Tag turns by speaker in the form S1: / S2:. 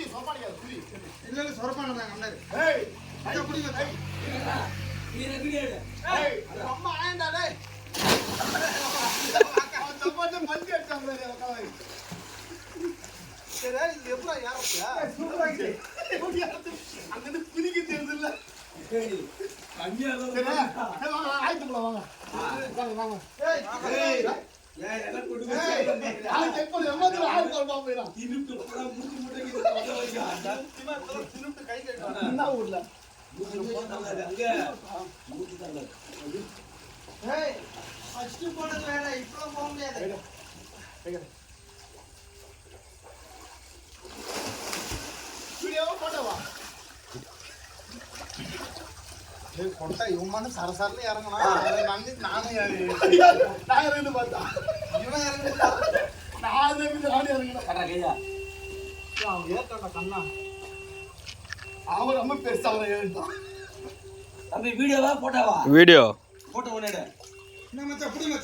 S1: புடி சோபானியா புடி
S2: இல்ல சொரப்பானதாங்க அண்ணாரு
S1: ஏய்
S2: அத புடி வந்து
S3: நீ ரெடியா
S1: ஏய் அம்மா ஆயண்டா டேய் சோபானே மந்தி அடிச்சாங்க காவை சரி இது எப்பறா யாரப்பா
S2: சூப்பரா இருக்கு
S1: அங்க இருந்து பிரிக்க தெரியுது இல்ல
S3: கஞ்சியா
S1: வாங்க ஆயிட்டு வாங்க வாங்க வாங்க
S2: ஏய்
S3: ஏய் எல்லாம் கொண்டு
S1: ஆளு செக் பண்ணி எம்மாதிரி ஆளு கால்மா போயிரா
S3: தினுட்டு போடா முட்டு முட்டைக்கு போட வைங்க
S1: சிமா தினுட்டு கை கேட்டா என்ன ஊர்ல
S3: முட்டு போடாத அங்க முட்டு தாங்க
S2: ஏய் ஃபர்ஸ்ட் போனது வேற இப்போ போக முடியாது
S1: வீடியோ போட்டவா ஏய் கொண்டா இவமான சரசரல இறங்கனா நானே நான் இறங்கி பார்த்தா இவன் இறங்கி நானே இறங்கணும்
S3: கரெக்டா கையா
S1: அவன் ஏத்தடா கண்ணா அவன் ரொம்ப பெருசா அவன் ஏறிட்டான்
S3: தம்பி வீடியோவா போட்டோவா
S4: வீடியோ
S3: போட்டோ ஒண்ணு எடு
S2: என்ன மச்சான் புடி மச்சான்